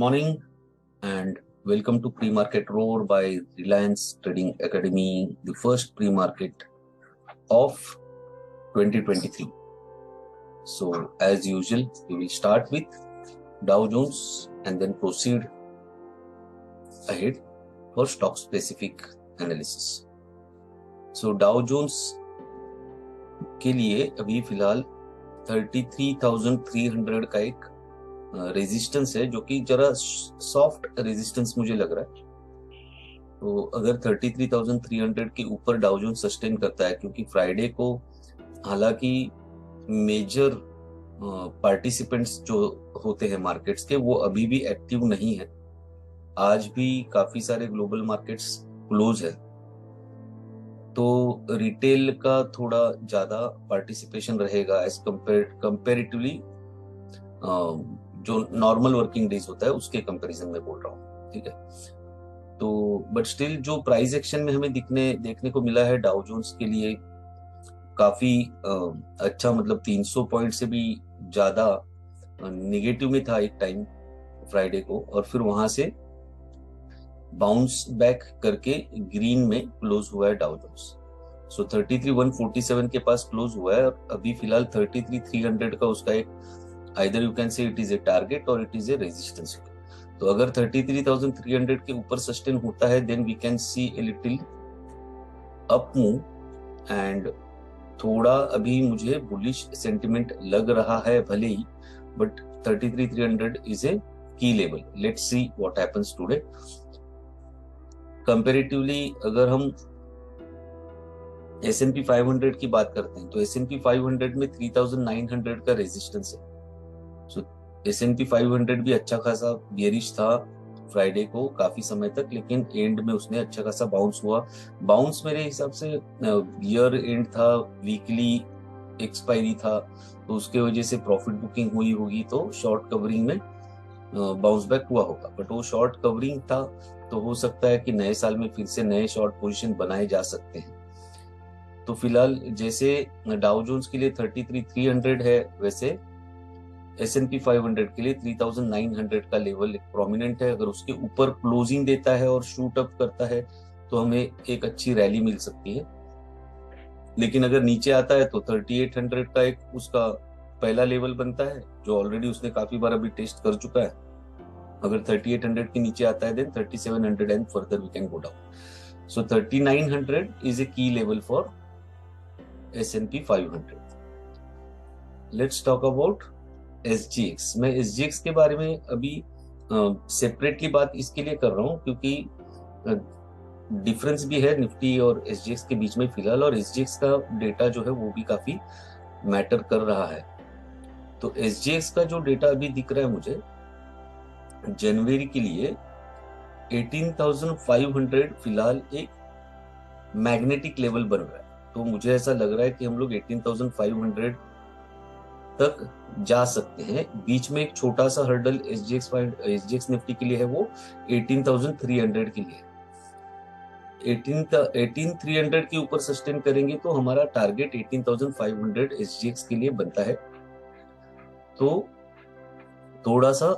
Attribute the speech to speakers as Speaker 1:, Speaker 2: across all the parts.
Speaker 1: morning and welcome to Pre-Market Roar by Reliance Trading Academy, the first pre-market of 2023. So as usual, we will start with Dow Jones and then proceed ahead for stock specific analysis. So Dow Jones के लिए अभी फिलहाल 33,300 का एक resistance है, जो कि जरा सॉफ्ट रेजिस्टेंस मुझे लग रहा है। तो अगर 33,300 के ऊपर डाउ जोन्स सस्टेन करता है, क्योंकि फ्राइडे को हालांकि मेजर पार्टिसिपेंट्स जो होते हैं मार्केट्स के, वो अभी भी एक्टिव नहीं है। आज भी काफी सारे ग्लोबल मार्केट्स क्लोज है, तो रिटेल का थोड़ा ज्यादा पार्टिसिपेशन रहेगा एज कंपेरेटिवली जो नॉर्मल वर्किंग डेज होता है उसके कंपैरिजन में बोल रहा हूँ, ठीक है। तो बट स्टिल जो प्राइस एक्शन में हमें देखने को मिला है डाउ जोन्स के लिए काफी अच्छा, मतलब 300 पॉइंट से भी ज्यादा नेगेटिव में था एक टाइम फ्राइडे को, और फिर वहां से बाउंस बैक करके ग्रीन में क्लोज हुआ है डाउ जोन्स। सो 33,147 के पास क्लोज हुआ है, और अभी फिलहाल 33,300 का उसका एक either you can say it is a target or it is a resistance. तो अगर 33,300 के ऊपर सस्टेन होता है, then we can see a little up move, and थोड़ा अभी मुझे बुलिश सेंटिमेंट लग रहा है भले ही, but 33,300 is a key level. Let's see what happens today. Comparatively अगर हम S&P 500 की बात करते हैं, तो S&P 500 में 3,900 का रेजिस्टेंस है। सो S&P 500 भी अच्छा खासा बेयरिश था फ्राइडे को काफी समय तक, लेकिन एंड में उसने अच्छा खासा बाउंस हुआ। बाउंस मेरे हिसाब से ईयर एंड था, वीकली एक्सपायरी था, तो उसके वजह से प्रॉफिट बुकिंग हुई होगी, तो शॉर्ट कवरिंग में बाउंस बैक हुआ होगा। बट वो शॉर्ट कवरिंग था, तो हो सकता है कि नए साल में फिर से नए शॉर्ट पोजीशन बनाए जा सकते हैं। तो फिलहाल जैसे डाउ जोन्स के लिए 33,300 है, वैसे S&P 500 के लिए 3,900 का लेवल एक प्रोमिनेंट है। अगर उसके ऊपर क्लोजिंग देता है और शूट अप करता है, तो हमें एक अच्छी रैली मिल सकती है। लेकिन अगर नीचे आता है तो 3800 का एक उसका पहला लेवल बनता है, जो ऑलरेडी उसने काफी बार अभी टेस्ट कर चुका है। अगर 3800 के नीचे आता है, then 3700 and further we can go down. So 3900 is a key level for S&P 500। Let's talk about SGX। मैं SGX के बारे में अभी सेपरेटली बात इसके लिए कर रहा हूँ क्योंकि डिफरेंस भी है निफ्टी और SGX के बीच में फिलहाल, और SGX का डेटा जो है वो भी काफी मैटर कर रहा है। तो SGX का जो डेटा अभी दिख रहा है मुझे जनवरी के लिए 18,500 फिलहाल एक मैग्नेटिक लेवल बन रहा है। तो मुझे ऐसा लग रहा है कि हम लोग 18,500 तक जा सकते हैं। बीच में एक छोटा सा हर्डल SGX निफ्टी के लिए है, वो 18,300 के लिए। 18,300 के ऊपर सस्टेन करेंगे तो हमारा टारगेट 18,500 SGX के लिए बनता है। तो थोड़ा सा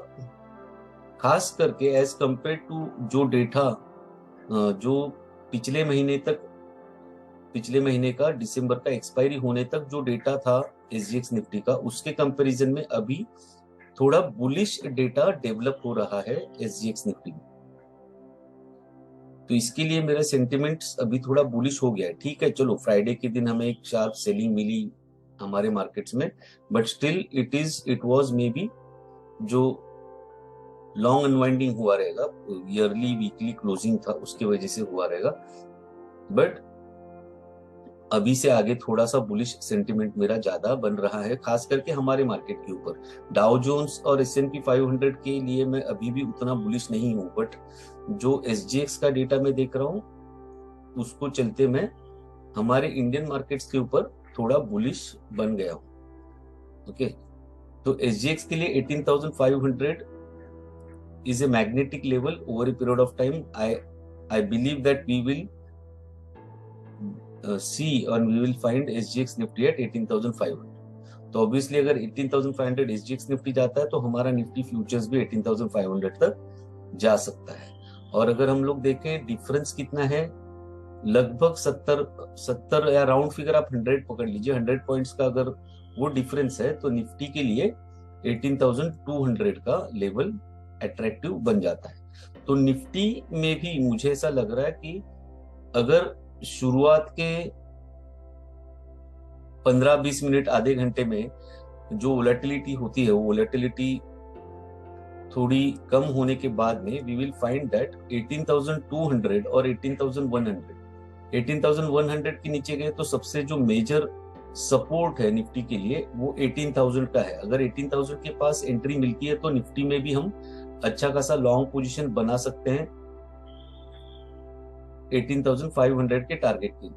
Speaker 1: खास करके एज कंपेयर टू जो डेटा जो पिछले महीने का दिसंबर का एक्सपायरी होने तक जो डेटा था SGX निफ्टी का, उसके कंपैरिजन में अभी थोड़ा बुलिश डेटा डेवलप हो रहा है SGX निफ्टी में। तो इसके लिए मेरा सेंटिमेंट्स अभी थोड़ा बुलिश हो गया है। ठीक है, चलो फ्राइडे के दिन हमें एक शार्प सेलिंग मिली हमारे मार्केट्स में, but still it was may be जो लॉन्ग अनवाइंडिंग हुआ रहेगा, ईयरली वीकली क्लोजिंग था उसकी वजह से हुआ रहेगा। बट अभी से आगे थोड़ा सा बुलिश सेंटिमेंट मेरा ज्यादा बन रहा है, खास करके हमारे मार्केट के ऊपर। डाउ जोन्स और S&P 500 के लिए मैं अभी भी उतना बुलिश नहीं हूं, बट जो SGX का डेटा मैं देख रहा हूं उसको चलते मैं हमारे इंडियन मार्केट्स के ऊपर थोड़ा बुलिश बन गया हूं। ओके, तो SGX के लिए 18,500 is a magnetic level over a period of time. I believe that we will see and we will find SGX Nifty at 18,500. तो ऑब्वियसली अगर 18,500 एसजीएक्स निफ्टी जाता है तो हमारा निफ्टी फ्यूचर्स भी 18,500 तक जा सकता है। और अगर हम लोग देखें डिफरेंस कितना है, लगभग 70 या राउंड फिगर आप 100 पकड़ लीजिए, 100 पॉइंट्स का अगर वो डिफरेंस है तो निफ्टी के लिए 18,200 का लेवल अट्रैक्टिव बन जाता है। तो निफ्टी में भी मुझे ऐसा लग रहा है कि अगर शुरुआत के 15-20 मिनट आधे घंटे में जो वोलेटिलिटी होती है वो वोलेटिलिटी थोड़ी कम होने के बाद में वी विल फाइंड दैट 18,200 और 18,100 के नीचे गए तो सबसे जो मेजर सपोर्ट है निफ्टी के लिए वो 18,000 का है। अगर 18,000 के पास एंट्री मिलती है तो निफ्टी में भी हम अच्छा खासा लॉन्ग पोजीशन बना सकते हैं 18,500 के टारगेट के,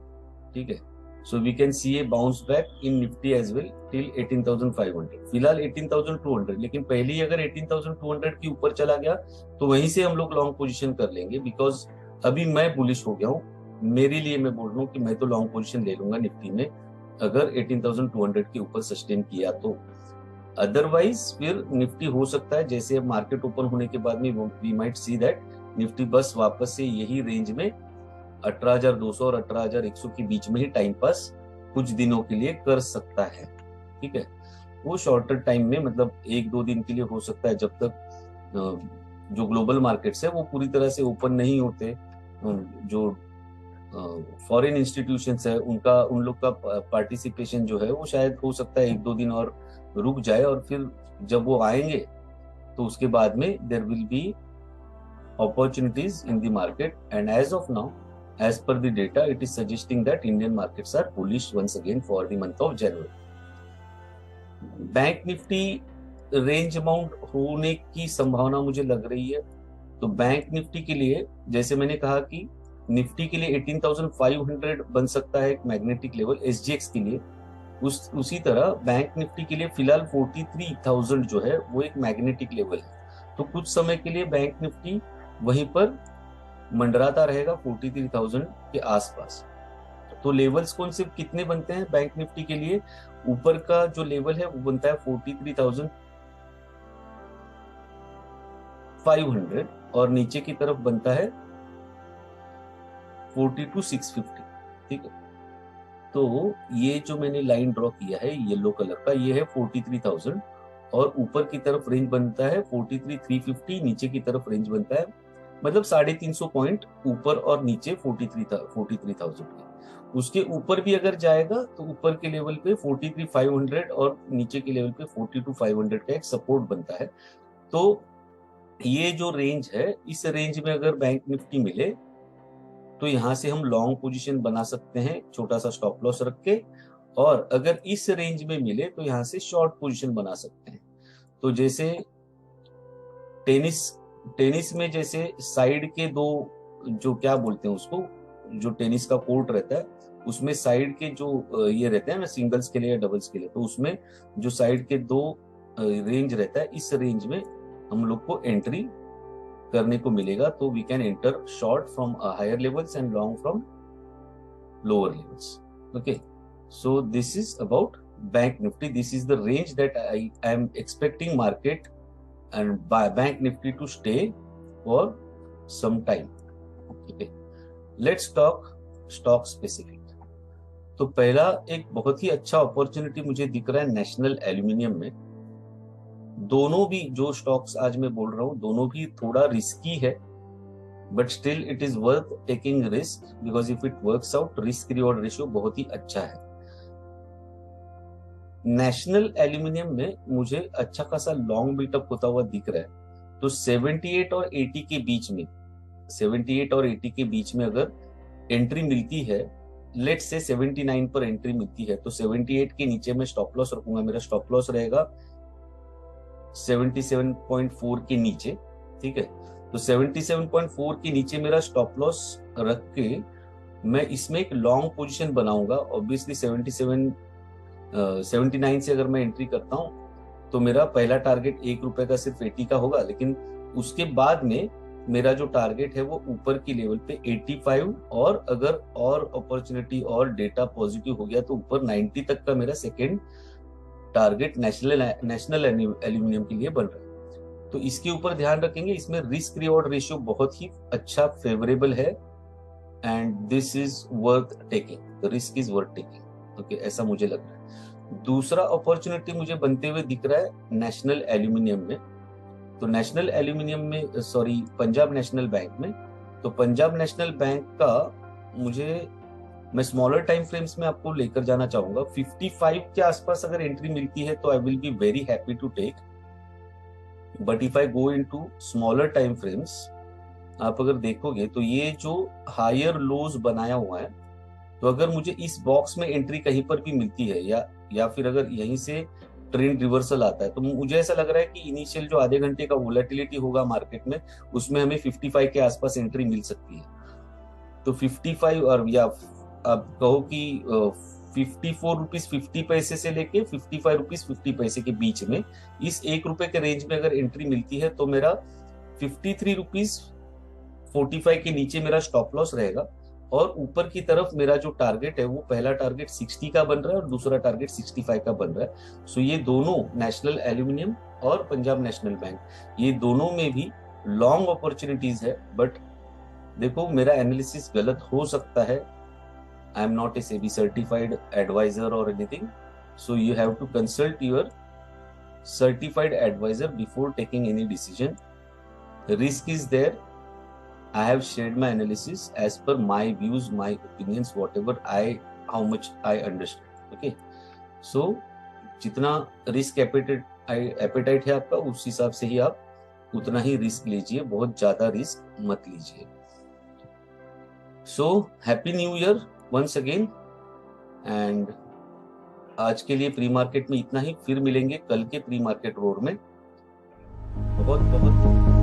Speaker 1: ठीक है। So we can see a bounce back in Nifty as well till 18,500। फिलहाल 18,200, लेकिन पहले ही अगर 18,200 के ऊपर चला गया तो वहीं से हम लोग लॉन्ग पोजीशन कर लेंगे, बिकॉज अभी मैं बुलिश हो गया हूँ। मेरे लिए मैं बोल रहा हूँ कि मैं तो लॉन्ग पोजीशन ले लूंगा निफ्टी में अगर 18,200 के ऊपर सस्टेन किया तो। अदरवाइज फिर निफ्टी हो सकता है जैसे मार्केट ओपन होने के बाद में we might see that Nifty बस वापस से यही रेंज में 18,200 और 18,100 के बीच में ही टाइम पास कुछ दिनों के लिए कर सकता है, ठीक है। वो शॉर्टर टाइम में, मतलब 1-2 दिन के लिए हो सकता है, जब तक जो ग्लोबल मार्केट्स है वो पूरी तरह से ओपन नहीं होते। जो फॉरेन इंस्टीट्यूशंस है उन लोग का पार्टिसिपेशन जो है वो शायद हो सकता है 1-2 दिन और रुक जाए, और फिर जब वो आएंगे तो उसके बाद में there will be opportunities in the market, and as of now, as per the data, it is suggesting that Indian markets are bullish once again for the month of January. Bank Nifty range amount होने की संभावना मुझे लग रही है। तो bank Nifty के लिए जैसे मैंने कहा कि निफ्टी के लिए 18,500 बन सकता है एक मैग्नेटिक लेवल एसजीएक्स के लिए, उसी तरह बैंक निफ्टी के लिए फिलहाल 43,000 जो है वो एक मैग्नेटिक लेवल है। तो कुछ समय के लिए बैंक निफ्टी वहीं पर मंडराता रहेगा 43,000 के आसपास। तो लेवल्स कौन से कितने बनते हैं बैंक निफ्टी के लिए? ऊपर का जो लेवल है वो बनता है 43,500 और नीचे की तरफ बनता है 42,650, ठीक है। तो ये जो मैंने लाइन ड्रॉ किया है येलो कलर का, ये है 43,000 और ऊपर की तरफ रेंज बनता है 43,350, नीचे की तरफ रेंज बनता है मतलब 350 पॉइंट ऊपर और नीचे 43,000 के। उसके ऊपर भी अगर जाएगा तो ऊपर के लेवल पे 43,500 और नीचे के लेवल पे 42,500 का एक सपोर्ट बनता है। तो ये जो रेंज है, इस रेंज में अगर बैंक निफ्टी मिले तो यहां से हम लॉन्ग पोजीशन बना सकते हैं छोटा सा स्टॉप लॉस रख के, और अगर इस रेंज में मिले तो यहां से शॉर्ट पोजीशन बना सकते हैं। तो जैसे टेनिस में जैसे साइड के दो, जो क्या बोलते हैं उसको, जो टेनिस का कोर्ट रहता है उसमें साइड के जो ये रहते हैं ना सिंगल्स के लिए या डबल्स के लिए, तो उसमें जो साइड के दो रेंज रहता है, इस रेंज में हम लोग को एंट्री करने को मिलेगा। तो we can enter short from higher levels and long from lower levels. Okay, so this is about bank nifty. This is the range that I am expecting market and bank nifty to stay for some time. Okay, let's talk stock specific. तो पहला एक बहुत ही अच्छा opportunity मुझे दिख रहा है national aluminium में। दोनों भी जो स्टॉक्स आज मैं बोल रहा हूँ दोनों भी थोड़ा रिस्की है, but still it is worth taking risk, because if it works out risk reward ratio बहुत ही अच्छा है। नेशनल एल्यूमिनियम में मुझे अच्छा खासा लॉन्ग बिल्टअप होता हुआ दिख रहा है। तो 78 और 80 के बीच में, 78 और 80 के बीच में अगर एंट्री मिलती है, लेट्स से 79 पर एंट्री मिलती है, तो 78 के नीचे मैं स्टॉप लॉस रखूंगा। मेरा स्टॉप लॉस रहेगा 77.4 के नीचे, ठीक है। तो 77.4 के नीचे मेरा स्टॉप लॉस रख के मैं इसमें एक लॉन्ग पोजीशन बनाऊंगा। ऑब्वियसली 79 से अगर मैं एंट्री करता हूं तो मेरा पहला टारगेट ₹1 का सिर्फ 80 का होगा, लेकिन उसके बाद में मेरा जो टारगेट है वो ऊपर की लेवल पे 85, और अगर और अपॉर्चुनिटी और डेटा पॉजिटिव हो गया तो ऊपर 90 तक का मेरा सेकेंड टारगेट नेशनल एल्यूमिनियम के लिए बन रहा है। तो इसके ऊपर ध्यान रखेंगे, इसमें रिस्क रिवॉर्ड रेशियो बहुत ही अच्छा फेवरेबल है and this is worth taking, the risk is worth taking. Okay, ऐसा मुझे लग रहा है। दूसरा अपॉर्चुनिटी मुझे बनते हुए दिख रहा है नेशनल एल्यूमिनियम में। तो नेशनल एल्यूमिनियम में, सॉरी, पंजाब नेशनल बैंक में। तो पंजाब नेशनल बैंक का मैं स्मॉलर टाइम फ्रेम्स में आपको लेकर जाना चाहूंगा। 55 के आसपास अगर एंट्री मिलती है तो I will be very happy to take, but if I go into smaller time frames, आप अगर देखोगे तो ये जो हायर लोज बनाया हुआ है, तो अगर मुझे इस बॉक्स में एंट्री कहीं पर भी मिलती है या फिर अगर यहीं से ट्रेंड रिवर्सल आता है, तो मुझे ऐसा लग रहा है कि इनिशियल जो आधे घंटे का वोलेटिलिटी होगा मार्केट में, उसमें हमें 55 के आसपास एंट्री मिल सकती है। तो 55 और या आप कहो कि 54 रुपीज 50 पैसे से लेके 55 रुपीज 50 पैसे के बीच में, इस ₹1 के रेंज में अगर एंट्री मिलती है तो मेरा 53 रुपीज 45 के नीचे मेरा स्टॉप लॉस रहेगा। और ऊपर की तरफ मेरा जो टारगेट है वो पहला टारगेट 60 का बन रहा है और दूसरा टारगेट 65 का बन रहा है। सो ये दोनों, नेशनल एल्यूमिनियम और पंजाब नेशनल बैंक, ये दोनों में भी लॉन्ग अपॉर्चुनिटीज है। बट देखो, मेरा एनालिसिस गलत हो सकता है। I am not a SEBI certified advisor और anything, so you have to consult your certified advisor before taking any decision. Risk is there. I have shared my analysis as per my views, my opinions, whatever how much I understand. Okay, so जितना risk appetite है आपका, उस हिसाब से ही आप उतना ही risk लीजिए, बहुत ज्यादा रिस्क मत लीजिए। So happy new year once again. And आज के लिए प्री मार्केट में इतना ही, फिर मिलेंगे कल के प्री मार्केट रोड में। बहुत बहुत